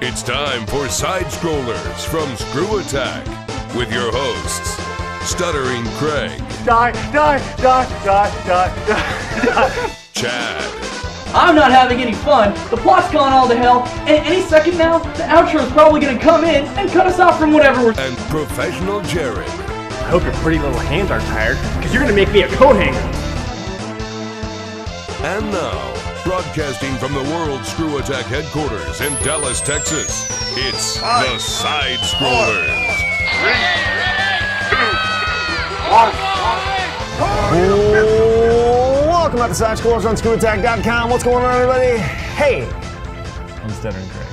It's time for SideScrollers from ScrewAttack with your hosts, Stuttering Craig. Die. Chad. I'm not having any fun. The plot's gone all to hell, and any second now, the outro's probably gonna come in and cut us off from whatever we're. And Professional Jared. I hope your pretty little hands aren't tired, because you're gonna make me a coat hanger. And now, broadcasting from the World ScrewAttack headquarters in Dallas, Texas, it's the SideScrollers. 3, 2, 1. Welcome back to SideScrollers on ScrewAttack.com. What's going on, everybody? Hey, I'm Stuttering Craig.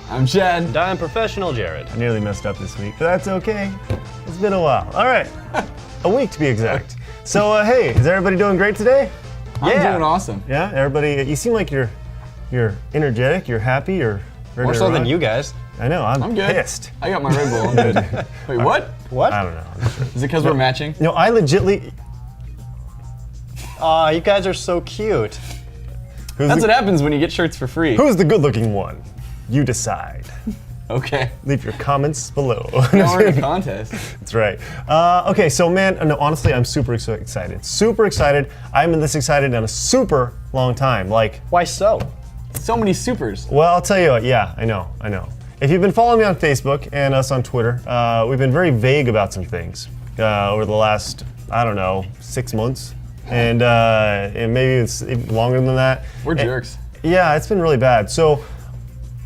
I'm Chad. And I'm Professional Jared. I nearly messed up this week, but that's okay. It's been a while. All right, a week to be exact. So, hey, is everybody doing great today? I'm doing awesome. Yeah, everybody. You seem like you're energetic. You're happy. You're ready More to so than rock. you guys. I know. I'm good. Pissed. I got my Red Bull. I'm good. Wait, what? What? I don't know. I'm sure. Is it because we're matching? No, I legitly. Aw, you guys are so cute. That's what happens when you get shirts for free. Who's the good-looking one? You decide. Okay. Leave your comments below. Now we're in a contest. That's right. Okay, so man, no, honestly, I'm super excited. Super excited. I haven't been this excited in a super long time. Like, Why so? So many supers. well, I'll tell you what. Yeah, I know. If you've been following me on Facebook and us on Twitter, we've been very vague about some things over the last, I don't know, 6 months, and maybe it's even longer than that. We're jerks. Yeah, it's been really bad. So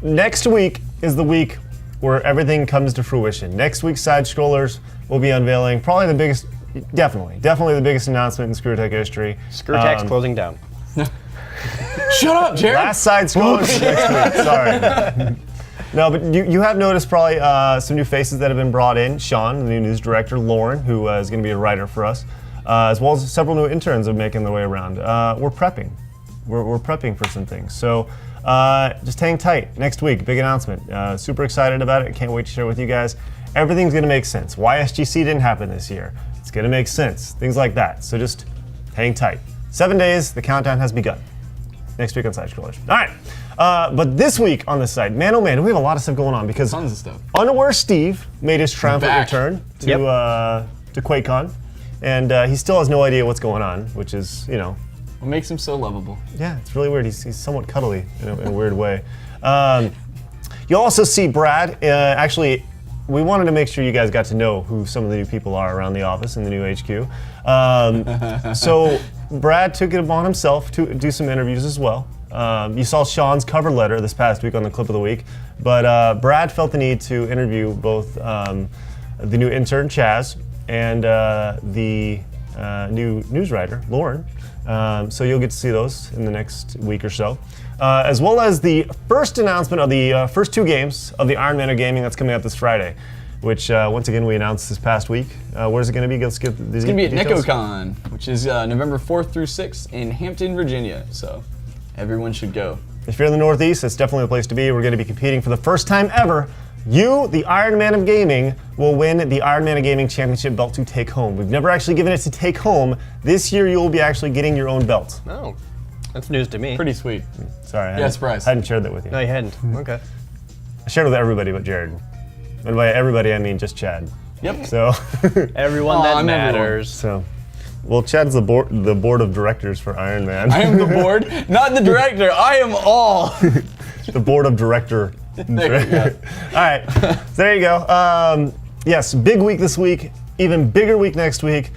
next week is the week where everything comes to fruition. Next week's SideScrollers will be unveiling probably the biggest, definitely the biggest announcement in ScrewAttack history. ScrewAttack's closing down. Shut up, Jared. Last SideScrollers next week. Sorry. No, but you have noticed probably some new faces that have been brought in. Sean, the new news director, Lauren, who is going to be a writer for us, as well as several new interns are making their way around. We're prepping. We're prepping for some things. So just hang tight. Next week, big announcement. Super excited about it. Can't wait to share with you guys. Everything's going to make sense. Why SGC didn't happen this year. It's going to make sense. Things like that. So just hang tight. 7 days, the countdown has begun. Next week on SideScrollers. All right. But this week on this side, man, oh man, we have a lot of stuff going on because Tons of stuff. Unaware Steve made his triumphant Back. return to QuakeCon, and he still has no idea what's going on, which is, What makes him so lovable? yeah, it's really weird. He's somewhat cuddly in a weird way. You'll also see Brad. Actually, we wanted to make sure you guys got to know who some of the new people are around the office in the new HQ. So Brad took it upon himself to do some interviews as well. You saw Sean's cover letter this past week on the Clip of the Week, but Brad felt the need to interview both the new intern, Chaz, and the new news writer, Lauren. So you'll get to see those in the next week or so. As well as the first announcement of the first 2 games of the Iron Man of Gaming that's coming out this Friday, which once again we announced this past week. Where's it going to be? Let's get the It's going to be at details. NecoCon, which is November 4th through 6th in Hampton, Virginia. So everyone should go. If you're in the Northeast, it's definitely the place to be. We're going to be competing for the first time ever. You, the Iron Man of Gaming, will win the Iron Man of Gaming Championship belt to take home. We've never actually given it to take home. This year, you will be actually getting your own belt. Oh, that's news to me. Pretty sweet. Sorry, I surprise. hadn't shared that with you. No, you hadn't. Okay. I shared it with everybody but Jared. And by everybody, I mean just Chad. Yep. So, Everyone Aw, that I'm matters. well, Chad's the board of directors for Iron Man. I am the board, not the director. I am all. The board of director. There you go. All right, so there you go. Yes, big week this week, even bigger week next week.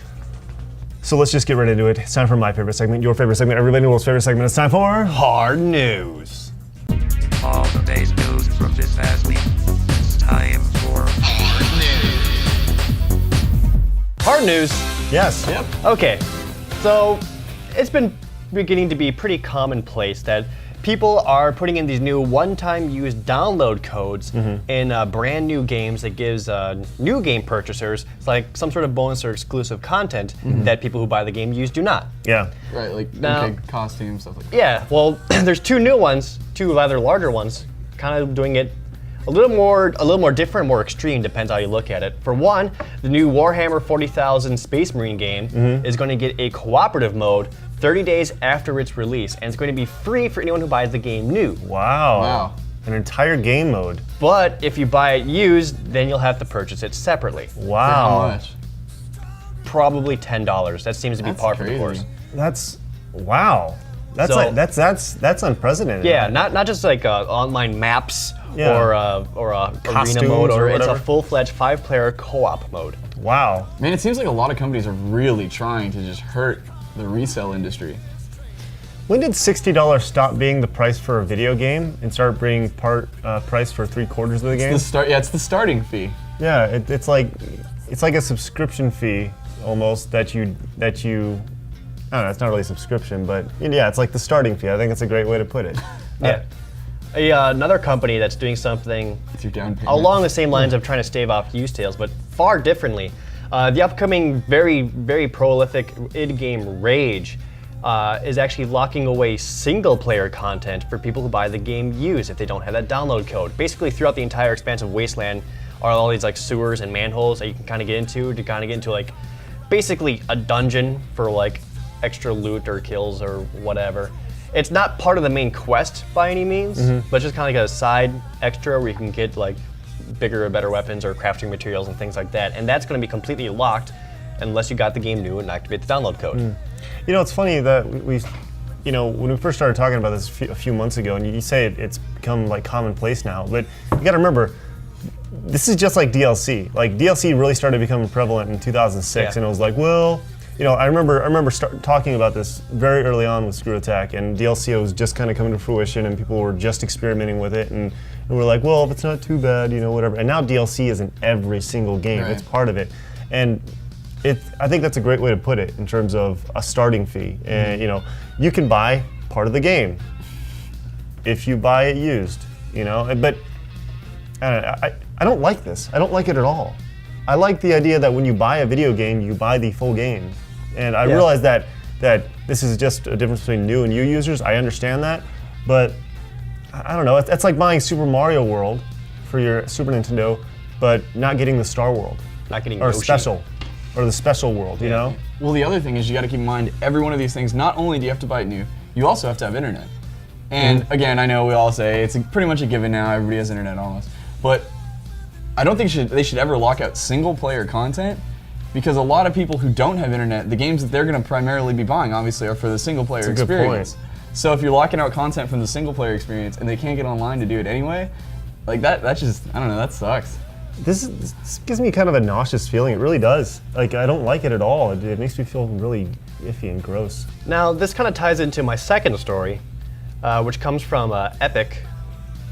So let's just get right into it. It's time for my favorite segment, your favorite segment, everybody in the world's favorite segment. It's time for Hard news. All the day's news from this past week. It's time for Hard news. yes. Yep. Okay, so it's been beginning to be pretty commonplace that people are putting in these new one-time use download codes in brand new games that gives new game purchasers like some sort of bonus or exclusive content that people who buy the game use do not. Yeah. Right, like Now- okay, costumes, stuff like that. Yeah, well, there's 2 new ones, 2 rather larger ones, kind of doing it a little more different, more extreme, depends how you look at it. For one, the new Warhammer 40,000 Space Marine game is going to get a cooperative mode 30 days after its release, and it's going to be free for anyone who buys the game new. Wow. Wow. An entire game mode. But if you buy it used, then you'll have to purchase it separately. Wow. How much? Probably $10. That seems to be That's par for the crazy. course. That's wow. That's So- like that's unprecedented. Yeah, not just like online maps Yeah. or a arena Costumes mode, or or it's a whatever. full-fledged 5-player co-op mode. Wow. Man, it seems like a lot of companies are really trying to just hurt the resale industry. When did $60 stop being the price for a video game and start being price for 3/4 of the game? It's the starting fee. Yeah, it's like a subscription fee almost that you. I don't know. It's not really a subscription, but yeah, it's like the starting fee. I think it's a great way to put it. Yeah. Another company that's doing something It's your down payment. along the same lines of trying to stave off used sales, but far differently. The upcoming very, very prolific id game Rage is actually locking away single-player content for people who buy the game used if they don't have that download code. Basically, throughout the entire expansive wasteland are all these like sewers and manholes that you can kind of get into like basically a dungeon for like extra loot or kills or whatever. It's not part of the main quest by any means, but just kind of like a side extra where you can get like bigger or better weapons or crafting materials and things like that. And that's going to be completely locked unless you got the game new and activate the download code. You know, it's funny that we when we first started talking about this a few months ago, and you say it's become like commonplace now, but you got to remember, this is just like DLC. Like DLC really started becoming prevalent in 2006, Yeah. and it was like, well, I remember talking about this very early on with ScrewAttack, and DLC was just kind of coming to fruition, and people were just experimenting with it, and we're like, well, if it's not too bad, whatever. And now DLC is in every single game; Right. it's part of it, and I think that's a great way to put it in terms of a starting fee. And you can buy part of the game if you buy it used. But I don't like this. I don't like it at all. I like the idea that when you buy a video game, you buy the full game. And I realize that this is just a difference between new and you users. I understand that, but I don't know. It's like buying Super Mario World for your Super Nintendo, but not getting the Star World Not getting or Yoshi. special, or the special world. You know? Well, the other thing is you got to keep in mind every one of these things. Not only do you have to buy it new, you also have to have internet. And again, I know we all say it's pretty much a given now. Everybody has internet almost, but I don't think they should ever lock out single-player content, because a lot of people who don't have internet, the games that they're going to primarily be buying, obviously, are for the single-player That's a good experience. point. So if you're locking out content from the single-player experience and they can't get online to do it anyway, like that just, I don't know, that sucks. This gives me kind of a nauseous feeling. It really does. Like, I don't like it at all. It makes me feel really iffy and gross. Now, this kind of ties into my second story, which comes from Epic,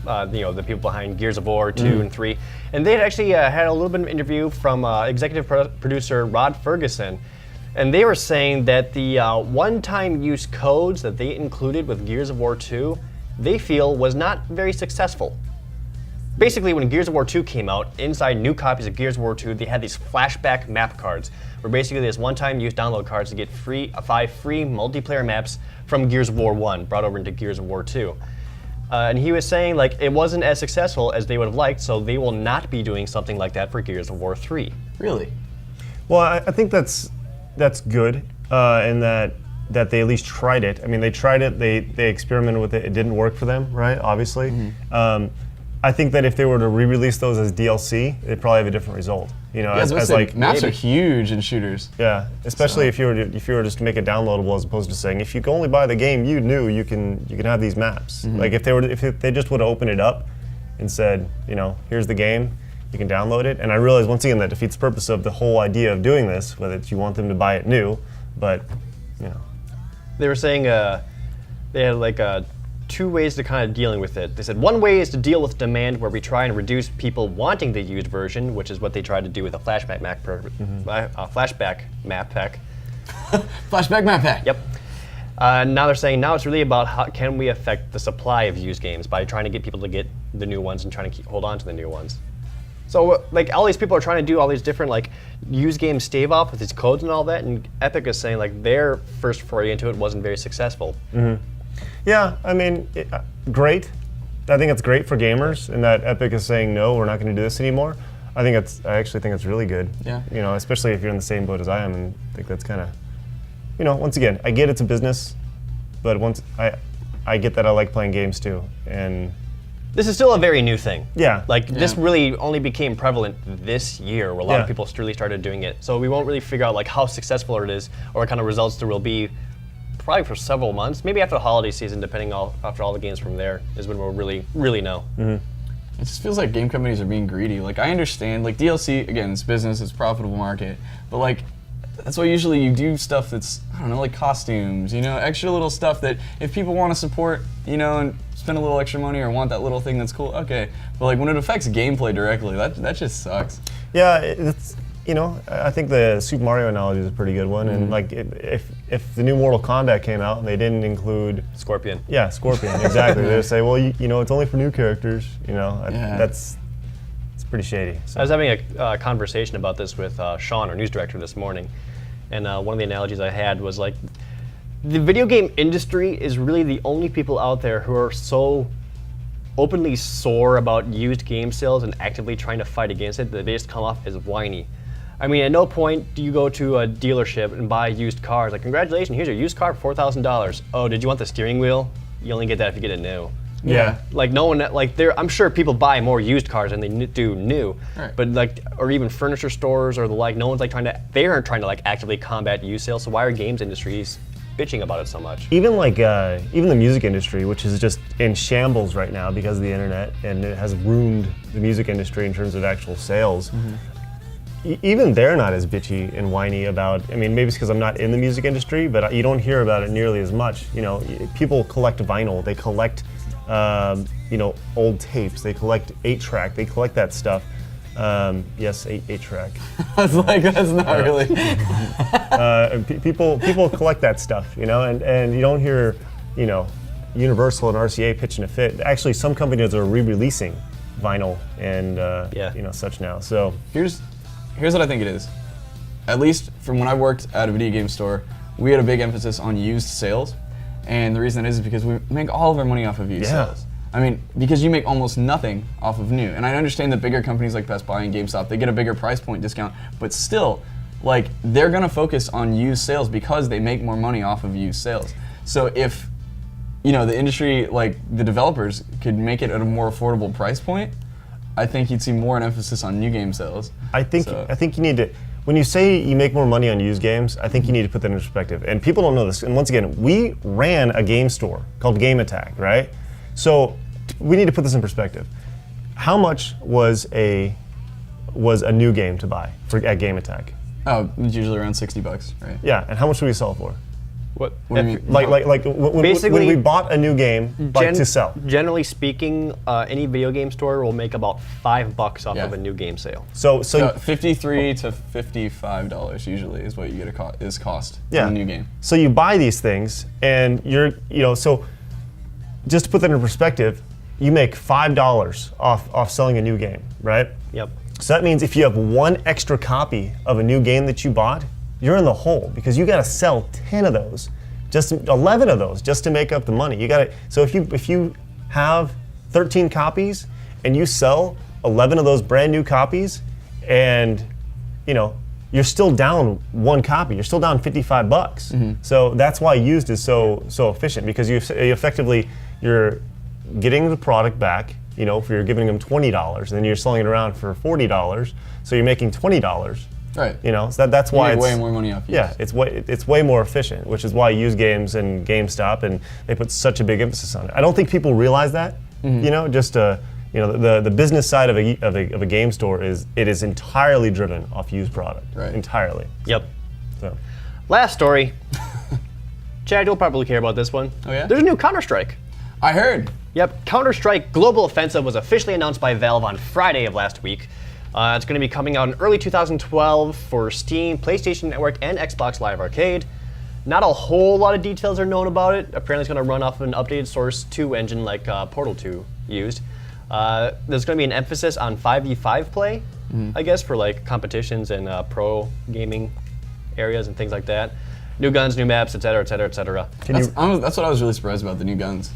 the people behind Gears of War 2 and 3. And they had actually had a little bit of an interview from executive producer Rod Ferguson. And they were saying that the one-time use codes that they included with Gears of War 2, they feel was not very successful. Basically, when Gears of War 2 came out, inside new copies of Gears of War 2, they had these flashback map cards, where basically there's one-time use download cards to get 5 free multiplayer maps from Gears of War 1, brought over into Gears of War 2. And he was saying like it wasn't as successful as they would have liked, so they will not be doing something like that for Gears of War 3. Really? Well, I think that's good, in that they at least tried it. I mean, they tried it. They experimented with it. It didn't work for them, right? Obviously. I think that if they were to re-release those as DLC, they'd probably have a different result. As like maps are huge in shooters. Yeah, especially if you were just to make it downloadable, as opposed to saying if you can only buy the game you can have these maps. Like if they just would have opened it up and said, here's the game, you can download it. And I realize once again that defeats the purpose of the whole idea of doing this, whether it's you want them to buy it new, but They were saying they had like two ways to kind of dealing with it. They said one way is to deal with demand, where we try and reduce people wanting the used version, which is what they tried to do with a flashback map flashback map pack. Flashback map pack. Yep. Now they're saying now it's really about how can we affect the supply of used games by trying to get people to get the new ones and trying to hold on to the new ones. So like all these people are trying to do all these different like used game stave off with these codes and all that, and Epic is saying like their first foray into it wasn't very successful. Yeah, I mean, great. I think it's great for gamers, in that Epic is saying no, we're not going to do this anymore. I actually think it's really good. Yeah. Especially if you're in the same boat as I am, and I think that's kind of, once again, I get it's a business, but I get that I like playing games too, and this is still a very new thing. Yeah. Like, this Yeah. really only became prevalent this year, where a lot Yeah. of people really started doing it. So we won't really figure out like how successful it is or what kind of results there will be probably for several months. Maybe after the holiday season, after all the games from there is when we'll really know. It just feels like game companies are being greedy. Like, I understand, like, DLC, again, it's business, it's a profitable market, but like, that's why usually you do stuff that's, I don't know, like costumes, you know, extra little stuff that if people want to support, you know, and spend a little extra money or want that little thing that's cool, okay. But like, when it affects gameplay directly, that just sucks. Yeah, it's, you know, I think the Super Mario analogy is a pretty good one. And like, if the new Mortal Kombat came out and they didn't include Scorpion. Yeah, Scorpion, exactly. They'd say, well, you know, it's only for new characters. You know, Yeah. it's pretty shady. So. I was having a conversation about this with Sean, our news director, this morning, and one of the analogies I had was like, the video game industry is really the only people out there who are so openly sore about used game sales and actively trying to fight against it that they just come off as whiny. I mean, at no point do you go to a dealership and buy used cars. Like, congratulations, here's your used car for $4,000. Oh, did you want the steering wheel? You only get that if you get it new. Yeah. Like, no one, like, I'm sure people buy more used cars than they do new. Right. But like, or even furniture stores or the like, no one's like they aren't trying to like actively combat used sales. So why are games industries bitching about it so much? Even like even the music industry, which is just in shambles right now because of the internet, and it has ruined the music industry in terms of actual sales. Even they're not as bitchy and whiny about. I mean, maybe it's because I'm not in the music industry, but you don't hear about it nearly as much. You know, people collect vinyl, they collect, you know, old tapes, they collect 8-track, they collect that stuff. Yes, 8-track. I was like, that's not really. People collect that stuff, you know, and you don't hear, you know, Universal and RCA pitching a fit. Actually, some companies are re-releasing vinyl and you know, such now. So Here's what I think it is. At least from when I worked at a video game store, we had a big emphasis on used sales. And the reason is because we make all of our money off of used Yeah. sales. I mean, because you make almost nothing off of new. And I understand that bigger companies like Best Buy and GameStop, they get a bigger price point discount, but still, like, they're gonna focus on used sales because they make more money off of used sales. So if, you know, the industry, like the developers, could make it at a more affordable price point, I think you'd see more an emphasis on new game sales. I think So- you need to. When you say you make more money on used games, I think you need to put that in perspective. And people don't know this. And once again, we ran a game store called ScrewAttack, right? So we need to put this in perspective. How much was a new game to buy at ScrewAttack? Oh, it's usually around $60, right? Yeah, and how much do we sell it for? What What do you mean? Like when Basically, we bought a new game to sell. Generally speaking, any video game store will make about $5 off Yeah. of a new game sale. So $53 to $55 usually is what you get cost yeah. on a new game. So you buy these things, and so just to put that in perspective, you make $5 off selling a new game, right? Yep. So that means if you have one extra copy of a new game that you bought, you're in the hole because you got to sell 10 of those, 11 of those, just to make up the money. You got to. So if you have 13 copies and you sell 11 of those brand new copies, and you know you're still down one copy, you're still down $55. So that's why used is so efficient, because you effectively you're getting the product back. You know, if you're giving them $20, and then you're selling it around for $40, so you're making $20. Right. You know, so that's why You it's make way more money off. yeah, it's way more efficient, which is why used games and GameStop and they put such a big emphasis on it. I don't think people realize that. You know, just you know, the business side of a game store is entirely driven off used product. Right. Entirely. Yep. So Last story. Chad, you'll probably care about this one. Oh, yeah? There's a new Counter-Strike. I heard. Yep, Counter-Strike Global Offensive was officially announced by Valve on Friday of last week. It's going to be coming out in early 2012 for Steam, PlayStation Network, and Xbox Live Arcade. Not a whole lot of details are known about it. Apparently it's going to run off of an updated Source 2 engine like Portal 2 used. There's going to be an emphasis on 5v5 play, I guess, for like competitions and pro gaming areas and things like that. New guns, new maps, etc., etc., etc. That's what I was really surprised about, the new guns.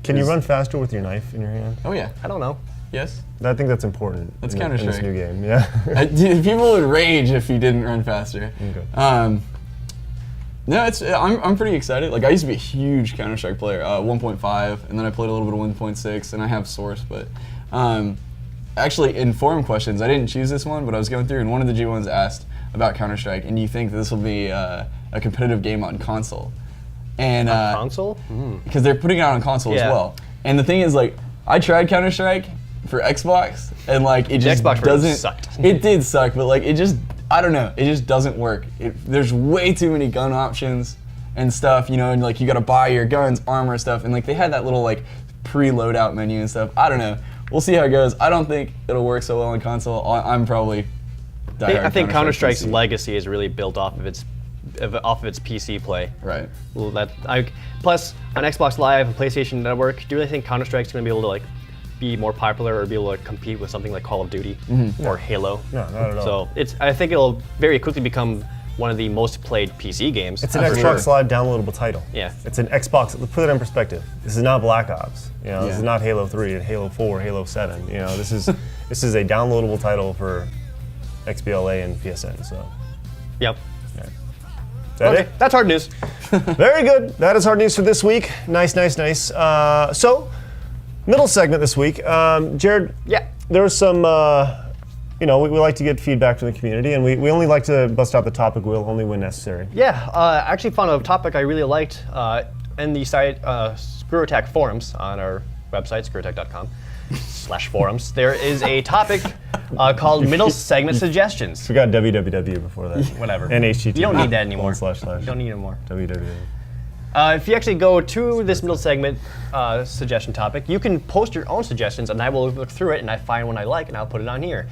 Can you run faster with your knife in your hand? Oh yeah. I don't know. Yes. I think that's important. That's in this Counter-Strike. new game. Yeah. People would rage if you didn't run faster. Okay. No, I'm pretty excited. Like I used to be a huge Counter-Strike player, 1.5, and then I played a little bit of 1.6, and I have Source, but actually in forum questions, I didn't choose this one, but I was going through, and one of the G1s asked about Counter-Strike, and do you think that this will be a competitive game on console? And console? Because they're putting it out on console as well. And the thing is, like, I tried Counter-Strike for Xbox, and like it just Xbox doesn't. sucked. It did suck, but like it just, I don't know, it just doesn't work. There's way too many gun options and stuff, you know, and like you got to buy your guns, armor stuff, and like they had that little like pre-loadout menu and stuff. I don't know. We'll see how it goes. I don't think it'll work so well on console. I'm probably. I think Counter-Strike's PC. legacy is really built off of its PC play. Right. Well, plus on Xbox Live and PlayStation Network, do you really think Counter-Strike's going to be able to like be more popular or be able to compete with something like Call of Duty or Halo? No, not at all. So I think it'll very quickly become one of the most played PC games. It's an Xbox Live downloadable title. Yeah. It's an Xbox. Put it in perspective. This is not Black Ops. You know, this is not Halo 3, Halo 4, Halo 7. You know, this is a downloadable title for XBLA and PSN. So. Yep. Yeah. Is that it? That's hard news. Very good. That is hard news for this week. Nice. So, middle segment this week. Jared. Yeah. There was some. We like to get feedback from the community, and we only like to bust out the topic wheel only when necessary. Yeah, I actually found a topic I really liked in the site ScrewAttack forums on our website, screwattack.com/forums. There is a topic called Middle Segment Suggestions. Forgot www before that. Whatever. And HTTP. You don't need that anymore. / You don't need it anymore. www. If you actually go to this middle segment suggestion topic, you can post your own suggestions, and I will look through it, and I find one I like, and I'll put it on here.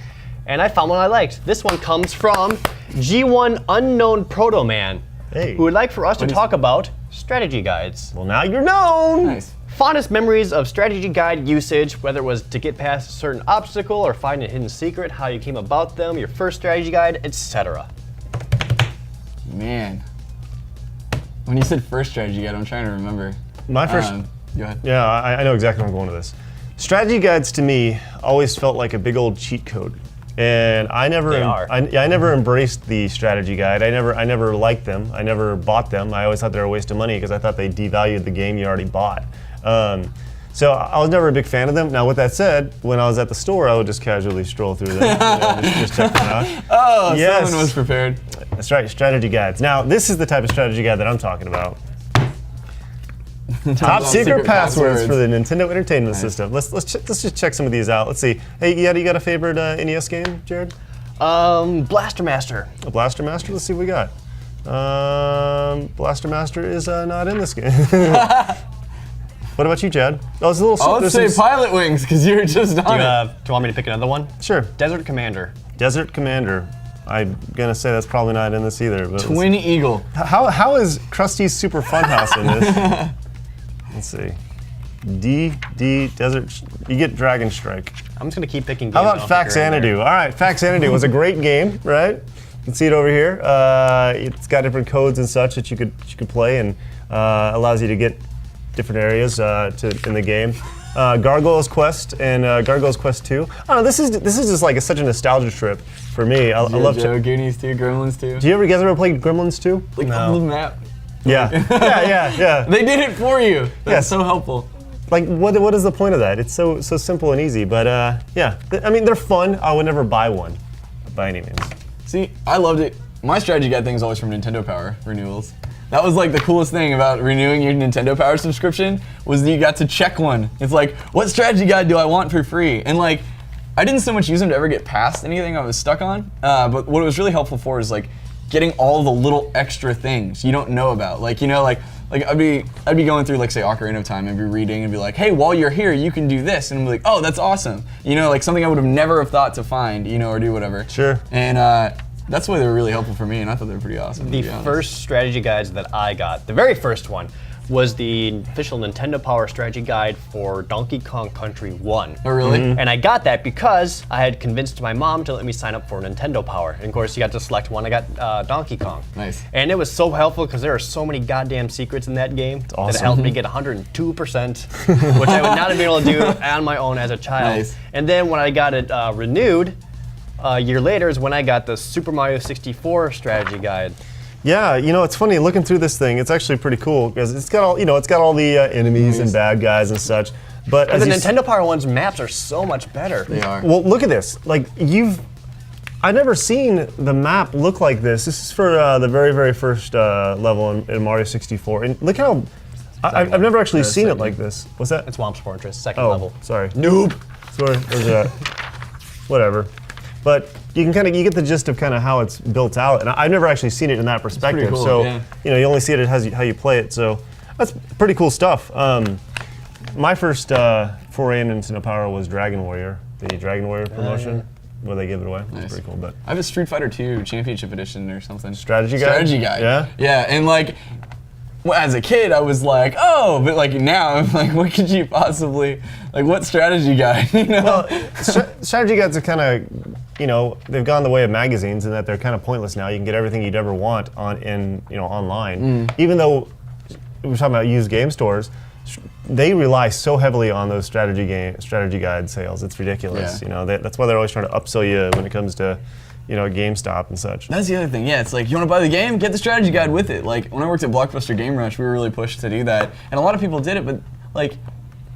And I found one I liked. This one comes from G1 Unknown Proto Man, who would like for us to talk about strategy guides. Well, now you're known. Nice. Fondest memories of strategy guide usage, whether it was to get past a certain obstacle or find a hidden secret, how you came about them, your first strategy guide, etc. Man. When you said first strategy guide, I'm trying to remember. My first. Go ahead. Yeah, I know exactly where I'm going with this. Strategy guides to me always felt like a big old cheat code, and I never embraced the strategy guide. I never liked them. I never bought them. I always thought they were a waste of money because I thought they devalued the game you already bought. So I was never a big fan of them. Now, with that said, when I was at the store, I would just casually stroll through them, just check them out. Oh, yes. Someone was prepared. That's right, strategy guides. Now, this is the type of strategy guide that I'm talking about. Top secret passwords for the Nintendo Entertainment System. Let's just check some of these out. Let's see. Hey, you got a favorite NES game, Jared? Blaster Master. A Blaster Master? Let's see what we got. Blaster Master is not in this game. What about you, Chad? Oh, it's a little. Let's say Pilot Wings, because you were just on it. Do you want me to pick another one? Sure. Desert Commander. Desert Commander. I'm gonna say that's probably not in this either. But Twin Eagle. How is Krusty's Super Funhouse in this? Let's see. Desert. You get Dragon Strike. I'm just gonna keep picking games. How about Faxanadu? All right, Faxanadu was a great game, right? You can see it over here. It's got different codes and such that you could play, and allows you to get different areas in the game. Gargoyle's Quest and Gargoyle's Quest 2. I don't know. This is just like such a nostalgia trip for me. I love Goonies 2, Gremlins 2. Do you guys ever play Gremlins 2? Like on the map. Yeah. Yeah. They did it for you. That's so helpful. Like, what is the point of that? It's so simple and easy. But yeah, I mean, they're fun. I would never buy one, by any means. See, I loved it. My strategy guide thing is always from Nintendo Power renewals. That was like the coolest thing about renewing your Nintendo Power subscription was that you got to check one. It's like, what strategy guide do I want for free? And like, I didn't so much use them to ever get past anything I was stuck on. But what it was really helpful for is like getting all the little extra things you don't know about. Like, you know, like I'd be going through, like, say, Ocarina of Time and be reading and be like, hey, while you're here, you can do this. And I'm like, oh, that's awesome. You know, like something I would have never have thought to find, you know, or do whatever. Sure. And that's why they were really helpful for me, and I thought they were pretty awesome. The first strategy guides that I got, the very first one, was the official Nintendo Power strategy guide for Donkey Kong Country 1. Oh, really? Mm-hmm. And I got that because I had convinced my mom to let me sign up for Nintendo Power. And of course, you got to select one. I got Donkey Kong. Nice. And it was so helpful because there are so many goddamn secrets in that game that awesome. it helped me get 102%, which I would not have been able to do on my own as a child. Nice. And then when I got it renewed, a year later is when I got the Super Mario 64 strategy guide. Yeah, it's funny looking through this thing. It's actually pretty cool because it's got all the enemies and bad guys and such. But the Nintendo Power one's maps are so much better. They are. Well, look at this. I've never seen the map look like this. This is for the very, very first level in Mario 64. And look how I've never actually seen it like this. What's that? It's Swamp's Fortress, second Oh, level. sorry. Noob. Sorry. There's that. Whatever. But you get the gist of kind of how it's built out, and I've never actually seen it in that perspective. cool, so yeah. you only see it as how you play it. So that's pretty cool stuff. My first foray into Nintendo Power was Dragon Warrior, the Dragon Warrior promotion, where they give it away. It's pretty cool. But I have a Street Fighter 2 Championship Edition or something. Strategy guide? Strategy guide. Yeah? Yeah, and as a kid, I was like, oh, but now I'm like, what could you possibly, what strategy guide, Well, strategy guides are kind of, they've gone the way of magazines in that they're kind of pointless now. You can get everything you'd ever want online. Even though we're talking about used game stores, they rely so heavily on those strategy guide sales. It's ridiculous. Yeah. That's why they're always trying to upsell you when it comes to GameStop and such. That's the other thing. Yeah, it's like, you want to buy the game? Get the strategy guide with it. Like, when I worked at Blockbuster Game Rush, we were really pushed to do that. And a lot of people did it, but,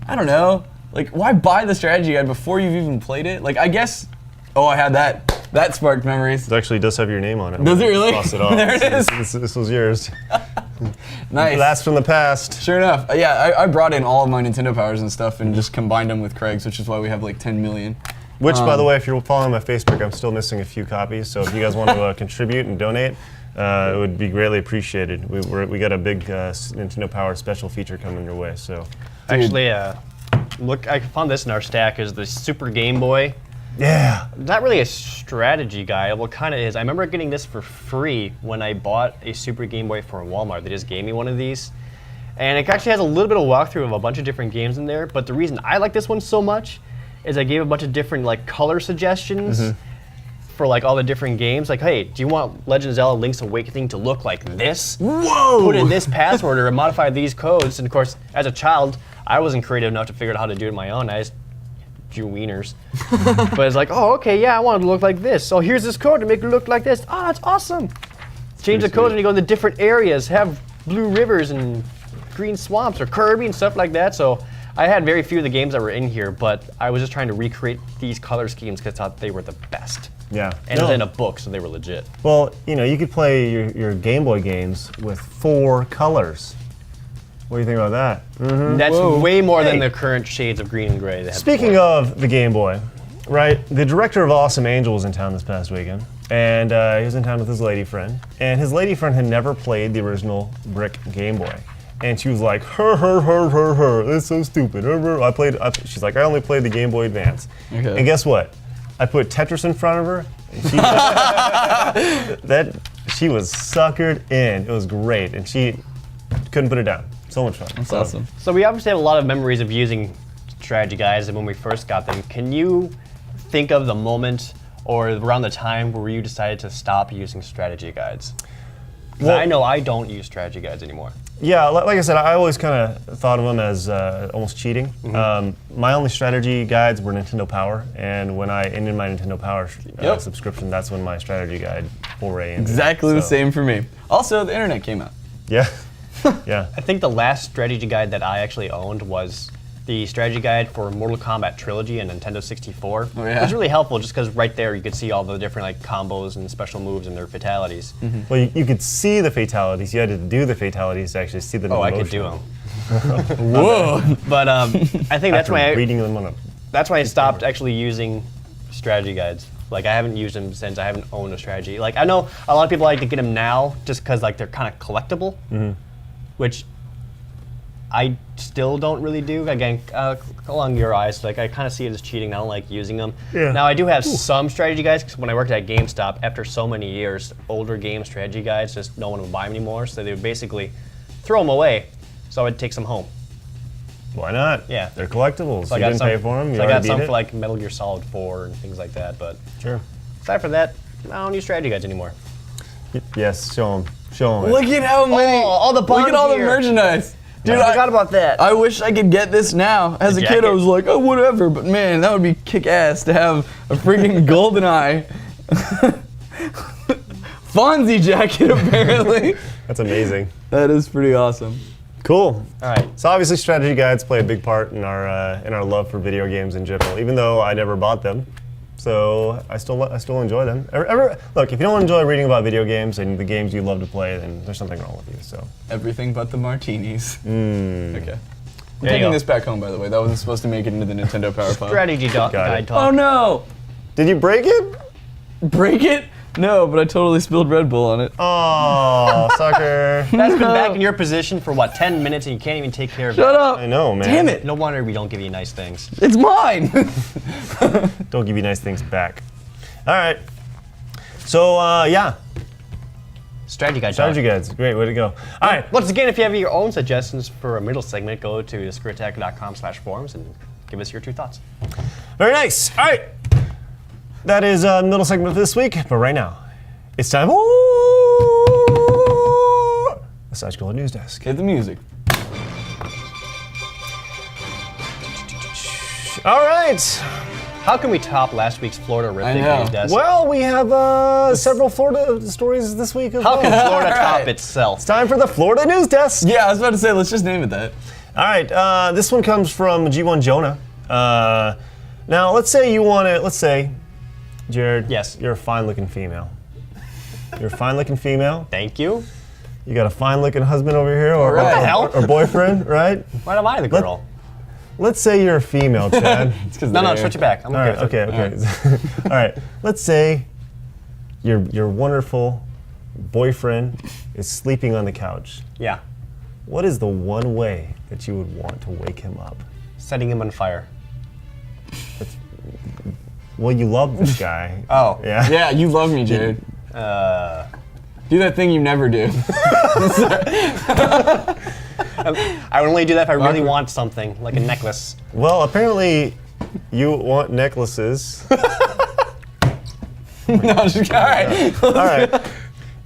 I don't know. Why buy the strategy guide before you've even played it? I guess, I had that. That sparked memories. It actually does have your name on it. Does it really? Cross it off. There it is. This was yours. Nice. Blast from the past. Sure enough. Yeah, I brought in all of my Nintendo Powers and stuff and just combined them with Craig's, which is why we have 10 million. Which, by the way, if you're following my Facebook, I'm still missing a few copies. So if you guys want to contribute and donate, it would be greatly appreciated. We got a big Nintendo Power special feature coming your way. So Actually, look, I found this in our stack is the Super Game Boy. yeah, Not really a strategy guide. Well, kind of is. I remember getting this for free when I bought a Super Game Boy from Walmart. They just gave me one of these. And it actually has a little bit of walkthrough of a bunch of different games in there. But the reason I like this one so much is I gave a bunch of different color suggestions for all the different games. Hey, do you want Legend of Zelda Link's Awakening to look like this? Whoa! Put in this password or modify these codes. And of course, as a child, I wasn't creative enough to figure out how to do it on my own. I just drew wieners. But it's okay, yeah, I want it to look like this. So here's this code to make it look like this. Oh, that's awesome. Change the code and you go to different areas, have blue rivers and green swamps or Kirby and stuff like that. So I had very few of the games that were in here, but I was just trying to recreate these color schemes because I thought they were the best. yeah. And it was in a book, so they were legit. Well, you could play your Game Boy games with 4 colors. What do you think about that? That's way more than the current shades of green and gray. They had Speaking before. of the Game Boy, right? The director of Awesome Angel was in town this past weekend, and he was in town with his lady friend. And his lady friend had never played the original brick Game Boy, and she was like, her, that's so stupid. She's like, I only played the Game Boy Advance. Okay. And guess what? I put Tetris in front of her, and she was suckered in. It was great, and she couldn't put it down. So much fun. That's awesome. So we obviously have a lot of memories of using strategy guides when we first got them. Can you think of the moment or around the time where you decided to stop using strategy guides? 'Cause Well- I know I don't use strategy guides anymore. Yeah, like I said, I always kind of thought of them as almost cheating. My only strategy guides were Nintendo Power, and when I ended my Nintendo Power Yep. subscription, that's when my strategy guide foray ended. Exactly the So, same for me. Also, the internet came out. Yeah, yeah. I think the last strategy guide that I actually owned was the strategy guide for Mortal Kombat Trilogy and Nintendo 64. Oh, yeah. It was really helpful just because right there you could see all the different combos and special moves and their fatalities. Well, you could see the fatalities. You had to do the fatalities to actually see them. Oh, in I could do motion. them. Whoa! But I think that's After why reading them on a. that's why I stopped actually using strategy guides. I haven't used them since I haven't owned a strategy. I know a lot of people like to get them now just because they're kind of collectible, which I still don't really do. Again, along your eyes, I kind of see it as cheating. I don't like using them. Yeah. Now I do have some strategy guides because when I worked at GameStop, after so many years, older game strategy guides just no one would buy them anymore. So they would basically throw them away. So I would take some home. Why not? Yeah. They're collectibles. So You didn't pay for them. You So I got already some beat for it. Metal Gear Solid 4 and things like that. But Sure. aside from that, I don't use strategy guides anymore. Yes, show them. Show them. Look at how many! all the Look at all the gear. merchandise, dude. I forgot about that. I wish I could get this now. As a kid, I jacket? was like, oh, whatever. But man, that would be kick ass to have a freaking golden eye. Fonzie jacket, apparently. That's amazing. That is pretty awesome. Cool. All right. So obviously strategy guides play a big part in our love for video games in general, even though I never bought them. So I still enjoy them. Look, if you don't enjoy reading about video games and the games you love to play, then there's something wrong with you. So Everything but the martinis. Okay. I'm There you taking go. this back home, by the way. That wasn't supposed to make it into the Nintendo Power Pop. Strategy guide it. talk. Oh no! did you break it? Break it? No, but I totally spilled Red Bull on it. Oh, sucker. That's been back in your position for what, 10 minutes, and you can't even take care of Shut it. up! I know, man. Damn it! No wonder we don't give you nice things. It's mine! Don't give you nice things back. All right. So yeah, Strategy guide strategy talk. guides. Great, way to go. All right. Once again, if you have your own suggestions for a middle segment, go to ScrewAttack.com/forums and give us your 2 thoughts. Very nice. All right. That is middle segment for this week. But right now, it's time for the SideScroller News Desk. Hit the music. All right. How can we top last week's Florida I Rifting know. News Desk? Well, we have several Florida stories this week as How well. can Florida top Alright. itself? It's time for the Florida News Desk. Yeah, I was about to say, let's just name it that. All right, this one comes from G1 Jonah. Now, let's say, Jared, Yes. you're a fine-looking female. You're a fine-looking female. Thank you. You got a fine-looking husband over here, or, What the hell? or boyfriend, right? Why am I the girl? Let's say you're a female, Chad. No, switch it back. I'm All right, okay. with it. okay. All right. Let's say your wonderful boyfriend is sleeping on the couch. Yeah. What is the one way that you would want to wake him up? Setting him on fire. Well, you love this guy. Oh. Yeah. Yeah, you love me, Jared. Do that thing you never do. I would only do that if I really want something, like a necklace. Well, apparently you want necklaces. No, just all right. All right.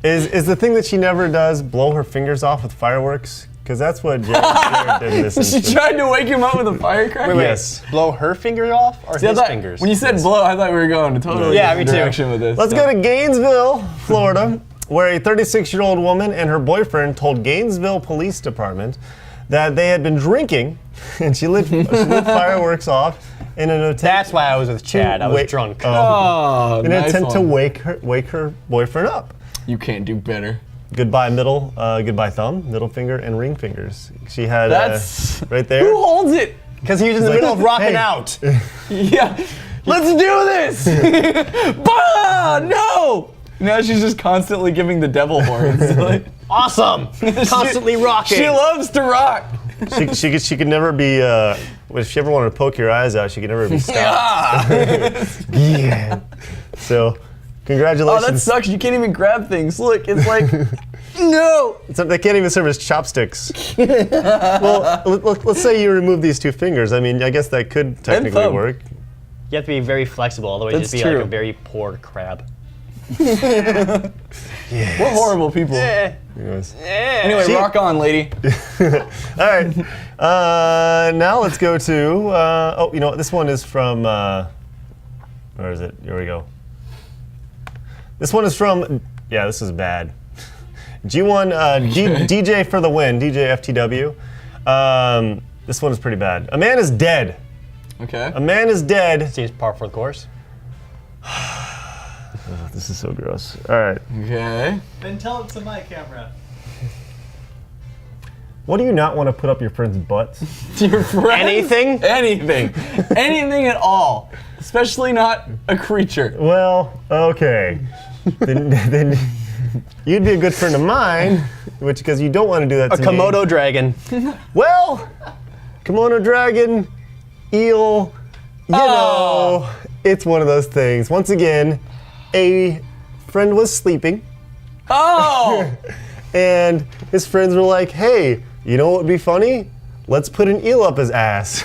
Is the thing that she never does blow her fingers off with fireworks? Because that's what Jared did in this She instance. tried to wake him up with a firecracker. Wait, Yes. blow her finger off or See, I his thought- fingers? When you said blow, I thought we were going a totally Yeah, me different too. direction with this. Let's go to Gainesville, Florida, where a 36-year-old woman and her boyfriend told Gainesville Police Department that they had been drinking, and she lit fireworks off in an attempt. That's why I was with Chad. I was wait- drunk. Oh, in an nice attempt to one. wake her boyfriend up. You can't do better. Goodbye goodbye thumb, middle finger, and ring fingers. She had That's right there. Who holds it? Because he was in the like, middle of rocking hey. out. Yeah. Let's do this. Bah! No. Now she's just constantly giving the devil horns. Like, Awesome. Constantly rocking. she loves to rock. She could never be. If she ever wanted to poke your eyes out, she could never be stopped. Ah. Yeah. So, Oh, congratulations. that sucks. You can't even grab things. Look, it's like, no. They can't even serve as chopsticks. Well, let's say you remove these 2 fingers. I mean, I guess that could technically thumb. work. You have to be very flexible, otherwise you'd That's be true. like a very poor crab. What horrible people. Anyways. Anyway, See- rock on, lady. All right. Now let's go to. Oh, you know what? This one is from. Where is it? Here we go. This one is from. Yeah, this is bad. G1 DJ for the win. DJ FTW. This one is pretty bad. A man is dead. Okay. A man is dead. Seems par for the course. This is so gross. All right. Okay. Then tell it to my camera. What do you not want to put up your friend's butts? Your friends? Anything? Anything. Anything at all. Especially not a creature. Well, okay. then you'd be a good friend of mine, because you don't want to do that A to Komodo dragon. me. Well, Komodo dragon, eel, you know, it's one of those things. Once again, a friend was sleeping, Oh! and his friends were like, hey, you know what would be funny? Let's put an eel up his ass.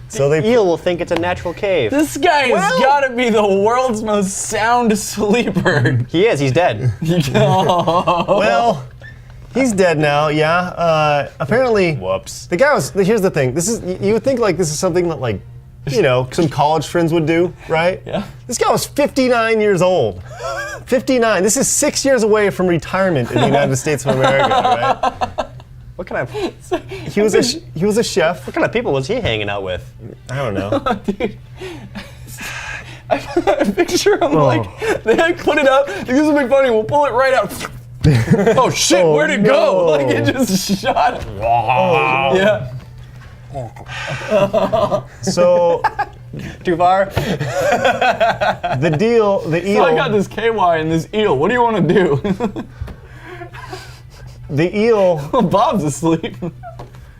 So they Eel will think it's a natural cave. This guy has got to be the world's most sound sleeper. He is. He's dead. Well, he's dead now. Yeah. Apparently. Whoops. The guy was. Here's the thing. This is. You would think like this is something that like you know, some college friends would do, right? Yeah. This guy was 59 years old. 59. This is 6 years away from retirement in the United States of America, right? What kind of He was a chef. what kind of people was he hanging out with? I don't know. Dude. I picture him like, they like put it up, this will be funny, we'll pull it right out. Oh shit, Oh, where'd it no. go? Like it just shot. Yeah. So Too far? the eel. So I got this KY and this eel. What do you want to do? The eel. Bob's asleep.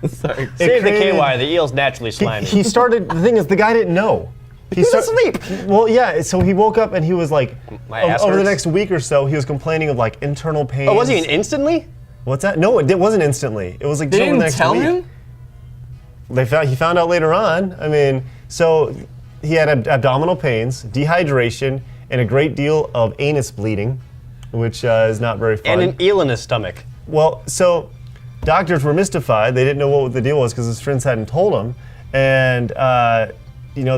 Sorry. Save the created- KY. The eel's naturally slimy. He started. The thing is, the guy didn't know. He's asleep. Well, yeah. So he woke up and he was like, My ass over the hurts. next week or so, he was complaining of like internal pain. Oh, was he an instantly? What's that? No, it wasn't instantly. It was like They over the didn't next tell week. him? He found out later on. I mean, so he had abdominal pains, dehydration, and a great deal of anus bleeding, which is not very fun. And an eel in his stomach. Well, so doctors were mystified. They didn't know what the deal was because his friends hadn't told him. And,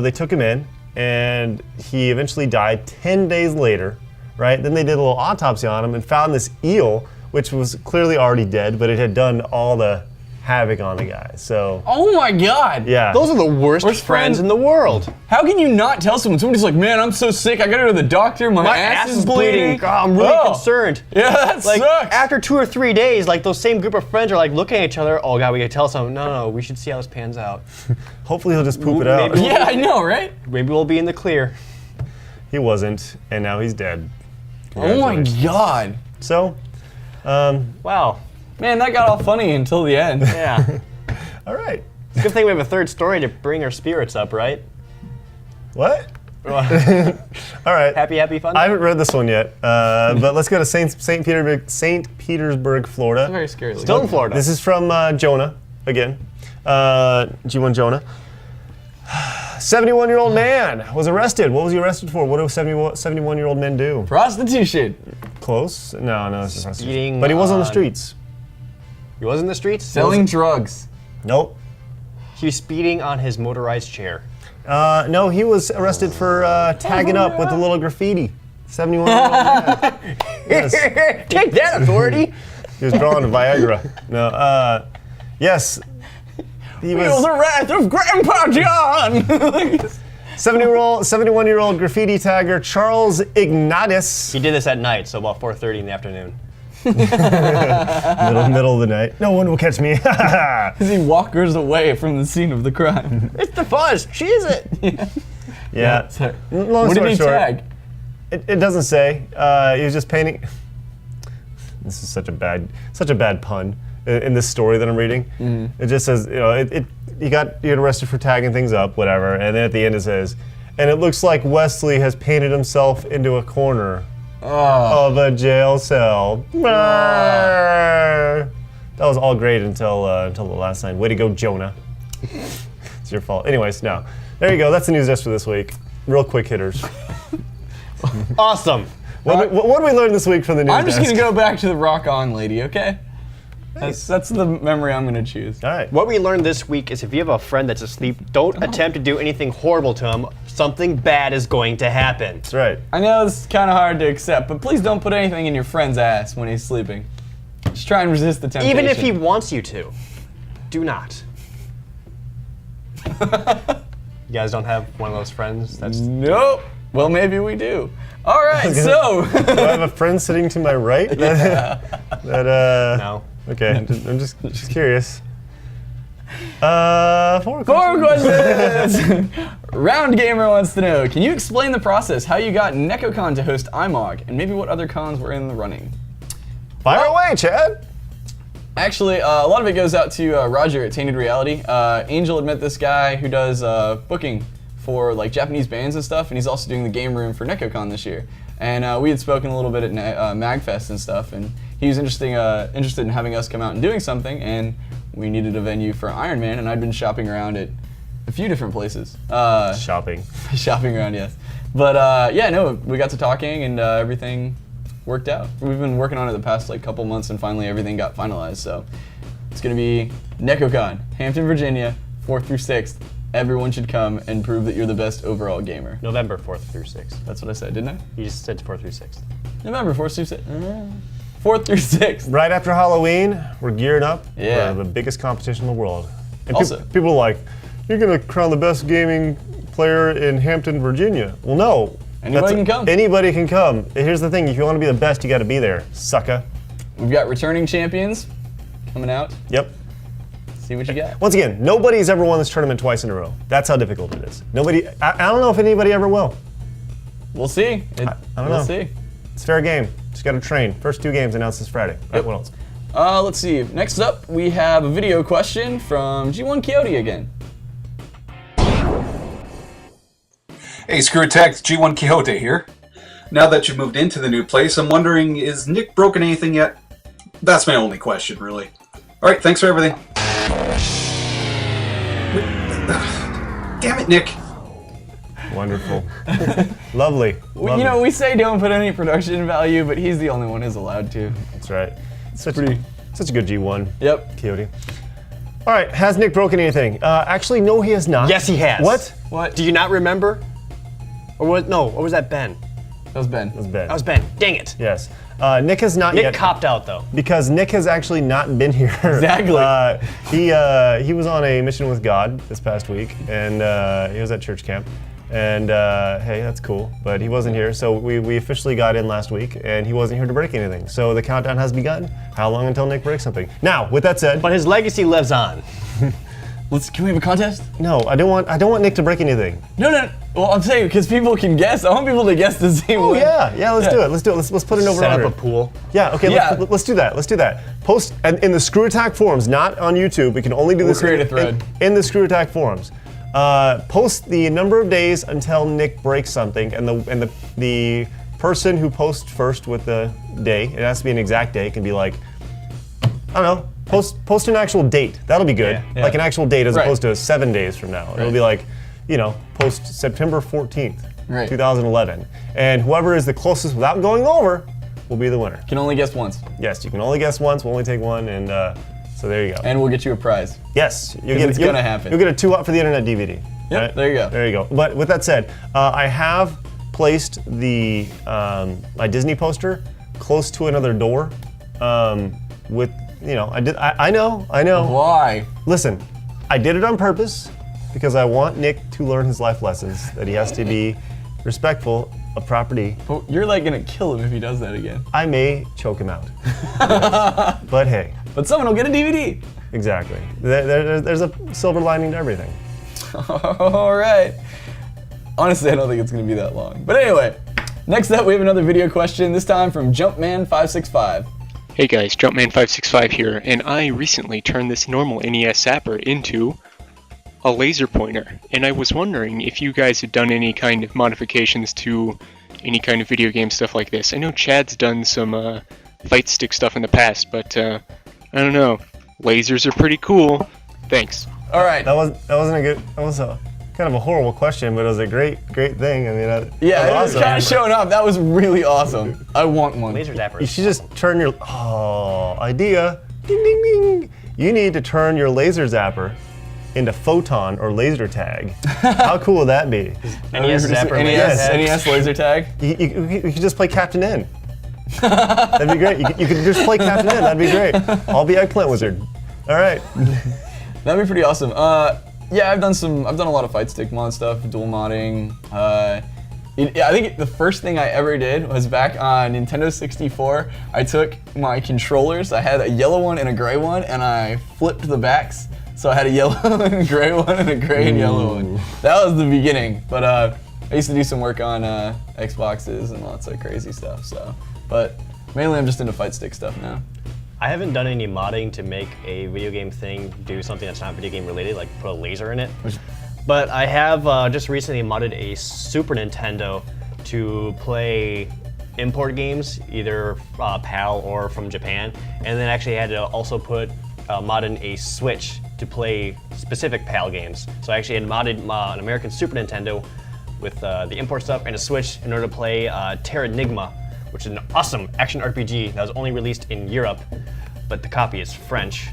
they took him in, and he eventually died 10 days later, right? Then they did a little autopsy on him and found this eel, which was clearly already dead, but it had done all the havoc on the guy. So, Oh my god. yeah. Those are the worst Worst friends friend- in the world. How can you not tell someone? Somebody's like, man, I'm so sick. I gotta go to the doctor. My, ass is bleeding. God, I'm really Oh. concerned. Yeah, that Like sucks. after 2 or 3 days, like those same group of friends are like looking at each other. Oh God, we gotta tell someone. No, we should see how this pans out. Hopefully he'll just poop it out. Maybe- yeah, I know, right? Maybe we'll be in the clear. He wasn't, and now he's dead. Oh my Congratulations. god. So, Wow. Man, that got all funny until the end. Yeah. all right. Good thing we have a third story to bring our spirits up, right? What? All right. Happy fun. I haven't read this one yet, but let's go to St. Petersburg, Florida. Very scary. Still in Florida. This is from Jonah again. G1 Jonah. 71-year-old man was arrested. What was he arrested for? What do 71-year-old men do? Prostitution. Close? No, it's just prostitution. Speeding But he was on the on- streets. He was in the streets. Selling drugs. Nope. He was speeding on his motorized chair. No, he was arrested for tagging up with a little graffiti. 71-year-old man. Yes. Take that, authority. He was drawing Viagra. No, yes. He Feel was the wrath of Grandpa John. 71-year-old graffiti tagger Charles Ignatius. He did this at night, so about 4:30 in the afternoon. Middle of the night. No one will catch me. As he walkers away from the scene of the crime. It's the fuzz. She is it. Yeah. Sorry. Long What did story he short, tag? It doesn't say. He was just painting. This is such a bad pun in this story that I'm reading. It just says, he got arrested for tagging things up, whatever, and then at the end it says, and it looks like Wesley has painted himself into a corner of a jail cell. That was all great until the last line. Way to go, Jonah. It's your fault. Anyways, no. There you go. That's the news desk for this week. Real quick hitters. Awesome. What did we learn this week from the news I'm just desk? gonna go back to the rock on lady, okay? That's the memory I'm gonna choose. All right. What we learned this week is if you have a friend that's asleep, don't attempt to do anything horrible to him. Something bad is going to happen. That's right. I know this is kind of hard to accept, but please don't put anything in your friend's ass when he's sleeping. Just try and resist the temptation. Even if he wants you to, do not. You guys don't have one of those friends that's Nope. Well, maybe we do. All right, so. Do I have a friend sitting to my right? no. Okay, I'm just curious. 4 Four questions. questions! Round Gamer wants to know, can you explain the process, how you got NecoCon to host IMOG, and maybe what other cons were in the running? Fire away, Chad. Actually, a lot of it goes out to Roger at Tainted Reality. Angel had met this guy who does booking for like Japanese bands and stuff, and he's also doing the game room for NecoCon this year. And we had spoken a little bit at MagFest and stuff, and he was interested in having us come out and doing something, and we needed a venue for Iron Man, and I'd been shopping around at a few different places. Shopping. Shopping around, yes. But yeah, no, we got to talking, and everything worked out. We've been working on it the past like couple months, and finally everything got finalized. So it's gonna be NecoCon, Hampton, Virginia, 4th through 6th. everyone should come and prove that you're the best overall gamer. November 4th through 6th. That's what I said, didn't I? You just said 4th through 6th. November 4th through 6th. 4th through 6th. Right after Halloween, we're gearing up Yeah. for the biggest competition in the world. And Also- people are like, you're going to crown the best gaming player in Hampton, Virginia. Well, no. Anybody can come. Anybody can come. Here's the thing, if you want to be the best, you got to be there, sucker. We've got returning champions coming out. Yep. See what you got. Once again, nobody's ever won this tournament twice in a row. That's how difficult it is. Nobody, I don't know if anybody ever will. We'll see. I don't we'll know. see. It's fair game. Just got to train. First 2 games announced this Friday. All right, what else? Let's see. Next up, we have a video question from G1 Coyote again. Hey, ScrewAttack's G1 Quixote here. Now that you've moved into the new place, I'm wondering, is Nick broken anything yet? That's my only question, really. Alright, thanks for everything. Damn it, Nick. Wonderful. Lovely. You know, we say don't put any production value, but he's the only one who's allowed to. That's right. Such a good G1. Yep. Coyote. All right, has Nick broken anything? Actually, no, he has not. Yes, he has. What? What? Do you not remember? Or what? No, or was that Ben? That was Ben. That was Ben. That was Ben. Dang it. Yes. Nick has not Nick yet. copped out though. Because Nick has actually not been here. Exactly. He was on a mission with God this past week, and he was at church camp. And hey, that's cool. But he wasn't here, so we officially got in last week, and he wasn't here to break anything. So the countdown has begun. How long until Nick breaks something? Now, with that said, But his legacy lives on. Can we have a contest? no, I don't want Nick to break anything. No. Well, I'm saying because people can guess. I want people to guess the same Oh way. yeah, let's do it. Let's put it over. Set up a pool. Yeah, okay, Yeah. Let's do that. Let's do that. Post in the ScrewAttack forums, not on YouTube. We can only do this create a thread. in the ScrewAttack forums. Post the number of days until Nick breaks something, and the person who posts first with the day, it has to be an exact day. It can be like, I don't know, post an actual date. That'll be good. Yeah. Like an actual date as Right. opposed to 7 days from now. It'll be like, post September 14th, Right. 2011. And whoever is the closest without going over will be the winner. Can only guess once. Yes, you can only guess once. We'll only take one, and so there you go. And we'll get you a prize. Yes, it's gonna happen. You'll get a 2-up for the internet DVD. Yep, right? there you go. There you go. But with that said, I have placed the my Disney poster close to another door. With I know. Why? Listen, I did it on purpose because I want Nick to learn his life lessons. That he has to be respectful of property. But you're like gonna kill him if he does that again. I may choke him out. Yes. But hey. But someone will get a DVD. Exactly. There's a silver lining to everything. All right. Honestly, I don't think it's going to be that long. But anyway, next up we have another video question, this time from Jumpman565. Hey guys, Jumpman565 here, and I recently turned this normal NES zapper into a laser pointer, and I was wondering if you guys had done any kind of modifications to any kind of video game stuff like this. I know Chad's done some fight stick stuff in the past, but I don't know. Lasers are pretty cool. Thanks. All right. That was a kind of a horrible question, but it was a great thing. I mean, Yeah, that it was awesome. kind of showing up. That was really awesome. I want one. Laser zapper. You should just turn your idea. Ding ding ding. You need to turn your laser zapper into photon or laser tag. How cool would that be? NES zapper. NES laser tag. You could just play Captain N. That'd be great. You could just play Captain N. That'd be great. I'll be Eggplant Wizard. All right. That'd be pretty awesome. Yeah, I've done a lot of fight stick mod stuff, dual modding. I think the first thing I ever did was back on Nintendo 64. I took my controllers. I had a yellow one and a gray one, and I flipped the backs. So I had a yellow and gray one and a gray and yellow one. That was the beginning. But I used to do some work on Xboxes and lots of crazy stuff. So, but mainly I'm just into fight stick stuff now. I haven't done any modding to make a video game thing do something that's not video game related, like put a laser in it. But I have just recently modded a Super Nintendo to play import games, either PAL or from Japan, and then actually had to also put mod in a Switch to play specific PAL games. So I actually had modded an American Super Nintendo with the import stuff and a Switch in order to play Terranigma, which is an awesome action RPG that was only released in Europe, but the copy is French.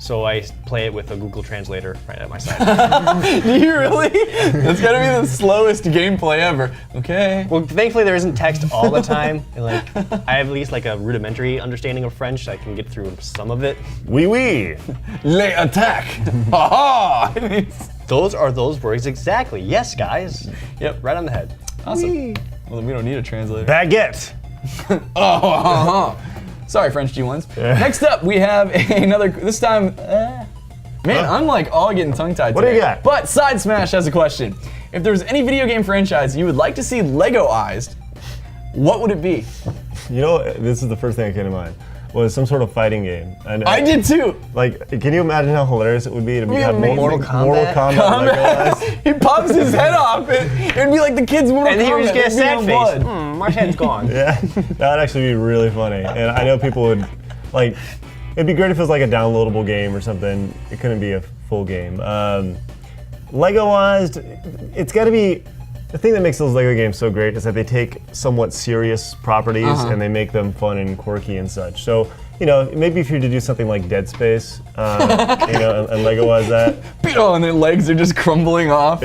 so I play it with a Google Translator right at my side. Do you really? That's gotta be the slowest gameplay ever. Okay. Well, thankfully there isn't text all the time. And like, I have at least like a rudimentary understanding of French, so I can get through some of it. Oui, oui. Les attack. Ha ha. Those are those words exactly. Yes, guys. Yep. Right on the head. Awesome. Well, then we don't need a translator. Baguette. Sorry, French G1s. Next up, we have another. This time, man, I'm like all getting tongue-tied. What do today. you got? But Side Smash has a question. If there was any video game franchise you would like to see Lego-ized, what would it be? You know, this is the first thing that came to mind. Was some sort of fighting game. And I did too. Like, can you imagine how hilarious it would be to have Mortal Kombat. Lego-ized? He pops his head off. It'd be like the kids' Mortal And then Kombat. you just get a It'd sad be on face. blood. My head's gone. Yeah, that would actually be really funny. And I know people would, like, it'd be great if it was like a downloadable game or something. It couldn't be a full game. Lego-ized, it's gotta be, the thing that makes those Lego games so great is that they take somewhat serious properties and they make them fun and quirky and such. So, you know, maybe if you were to do something like Dead Space, you know, and Lego-ize that. Oh, and their legs are just crumbling off.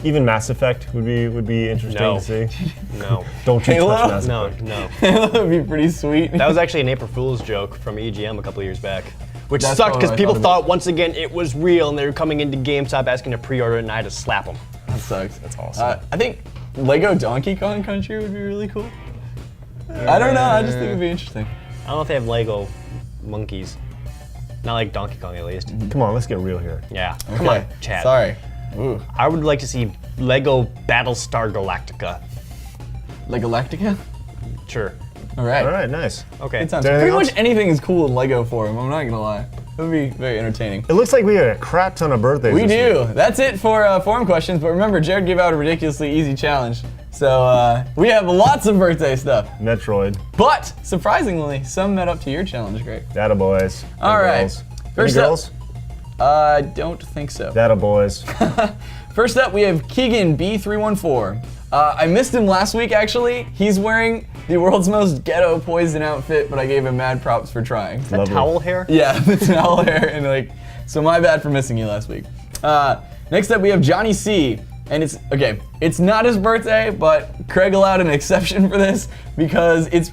Even Mass Effect would be interesting No. to see. No. Don't you Halo? touch Mass No, Effect. no. That would be pretty sweet. That was actually an April Fool's joke from EGM a couple years back. Which That's sucked what because I people thought thought about. once again it was real and they were coming into GameStop asking to pre-order it and I had to slap them. That sucks. That's awesome. I think Lego Donkey Kong Country would be really cool. I don't know. I just think it'd be interesting. I don't know if they have Lego monkeys. Not like Donkey Kong at least. Come on, let's get real here. Yeah. Come on, Chad. Sorry. Ooh. I would like to see Lego Battlestar Galactica. Like Galactica? Sure. All right. All right, nice. Okay. It sounds Is there pretty anything much anything is cool in Lego form. I'm not gonna lie. It would be very entertaining. It looks like we had a crap ton of birthdays. We this do. week. That's it for forum questions. But remember, Jared gave out a ridiculously easy challenge. So we have lots of birthday stuff. Metroid. But surprisingly, some met up to your challenge, Greg. Data boys. and All right. girls. First Any up- girls? I don't think so. Data boys. First up, we have Keegan B314. I missed him last week, actually. He's wearing the world's most ghetto Poison outfit, but I gave him mad props for trying. Is that Lovely. towel hair? Yeah, the towel hair, and like, so my bad for missing you last week. Next up, we have Johnny C. And it's not his birthday, but Craig allowed an exception for this because it's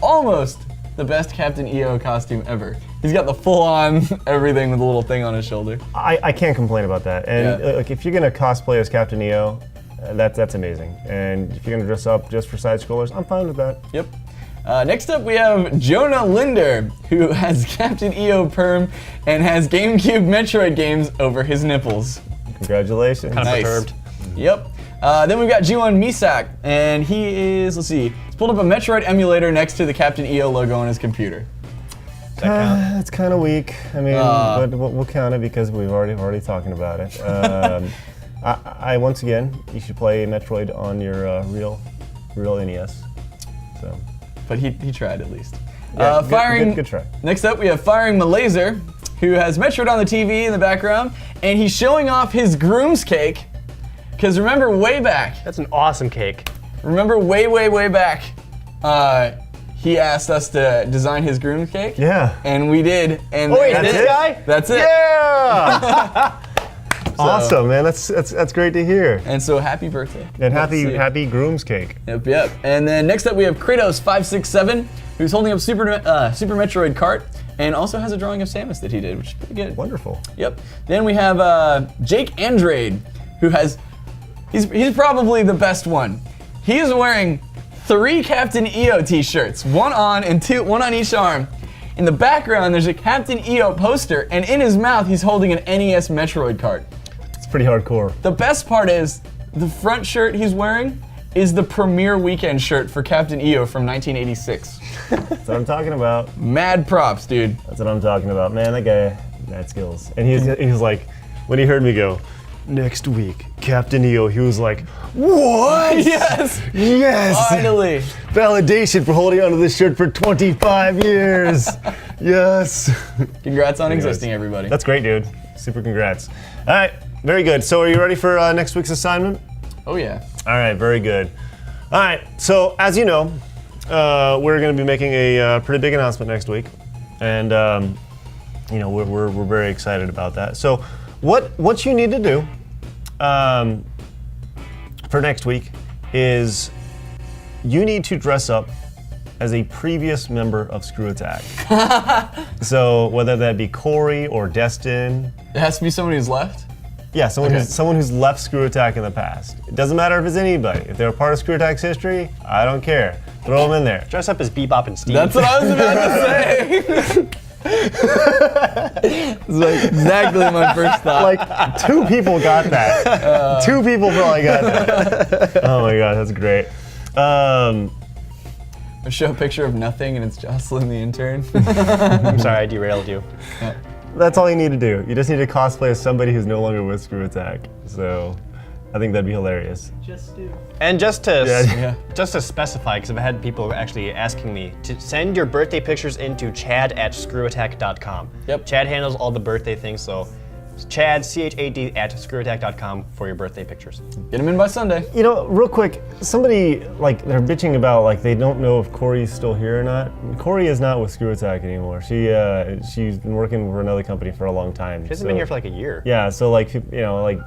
almost the best Captain EO costume ever. He's got the full-on everything with a little thing on his shoulder. I can't complain about that. And Yeah. like, if you're gonna cosplay as Captain EO, that's amazing. And if you're gonna dress up just for side-scrollers, I'm fine with that. Yep. Next up, we have Jonah Linder, who has Captain EO perm and has GameCube Metroid games over his nipples. Congratulations. Kind of Nice. perturbed. Yep. Then we've got G1 Misak, and he is, let's see, he's pulled up a Metroid emulator next to the Captain EO logo on his computer. It's kind of weak. I mean, but we'll count it because we've already talking about it. I once again, you should play Metroid on your real NES. So. But he tried at least. Yeah, firing. good try. Next up, we have Firing Malaser, who has Metroid on the TV in the background, and he's showing off his groom's cake. Because remember, way back, That's an awesome cake. way back, he asked us to design his groom's cake. Yeah. And we did. And Oh wait, that's this it. guy? That's it. Yeah. Awesome, man. That's great to hear. And so happy birthday. And Let's see. happy groom's cake. Yep. And then next up we have Kratos567, who's holding up Super Metroid Kart, and also has a drawing of Samus that he did, which is pretty good. Wonderful. Yep. Then we have Jake Andrade, who has, he's probably the best one. He is wearing 3 Captain EO t-shirts, one on each arm. In the background, there's a Captain EO poster, and in his mouth, he's holding an NES Metroid cart. It's pretty hardcore. The best part is, the front shirt he's wearing is the premiere weekend shirt for Captain EO from 1986. That's what I'm talking about. Mad props, dude. That's what I'm talking about. Man, that guy, mad skills. And he was like, when he heard me go, next week, Captain EO, he was like, what? Yes! Yes! Finally! Validation for holding onto this shirt for 25 years. Yes. Congrats on existing, everybody. That's great, dude. Super congrats. All right, very good. So are you ready for next week's assignment? Oh yeah. All right, very good. All right, so as you know, we're going to be making a pretty big announcement next week. and you know we're very excited about that. So what you need to do for next week is you need to dress up as a previous member of ScrewAttack. So whether that be Corey or Destin. It has to be somebody who's left? Yeah, someone who's left ScrewAttack in the past. It doesn't matter if it's anybody. If they're a part of ScrewAttack's history, I don't care. Throw them in there. Dress up as Bebop and Steve. That's what I was about to say. It's like exactly my first thought. Like 2 people got that. 2 people probably got that. Oh my god, that's great. I show a picture of nothing and it's Jocelyn the intern. I'm sorry, I derailed you. That's all you need to do. You just need to cosplay as somebody who's no longer with ScrewAttack. So I think that'd be hilarious. Just do. And just to Yeah. just to specify, because I've had people actually asking me to send your birthday pictures into chad@screwattack.com. Yep. Chad handles all the birthday things, so Chad, CHAD @screwattack.com for your birthday pictures. Get them in by Sunday. You know, real quick, somebody, like, they're bitching about, like, they don't know if Corey's still here or not. Corey is not with ScrewAttack anymore. She's been working for another company for a long time. She hasn't been here for like a year. Yeah, so, like, you know, like,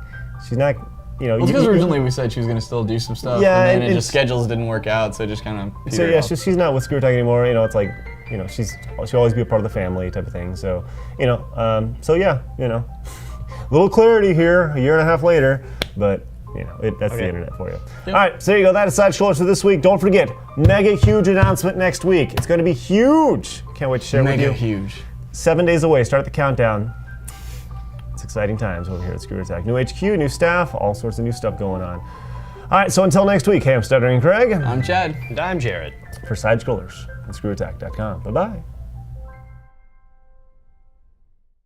she's not, you know. Well, because originally we said she was going to still do some stuff, Yeah, and then and just schedules didn't work out, so it just kind of So, yeah, she's not with ScrewAttack anymore. You know, it's like, you know, she'll always be a part of the family type of thing. So, you know, so yeah, you know. Little clarity here, a year and a half later, but you know, that's the internet for you. Yep. All right, so there you go. That is SideScrollers for this week. Don't forget, mega huge announcement next week. It's going to be huge. Can't wait to share it with you. Mega huge. 7 days away. Start the countdown. It's exciting times over here at ScrewAttack. New HQ, new staff, all sorts of new stuff going on. All right, so until next week, hey, I'm Stuttering Craig. I'm Chad. And I'm Jared. For SideScrollers at ScrewAttack.com. Bye-bye.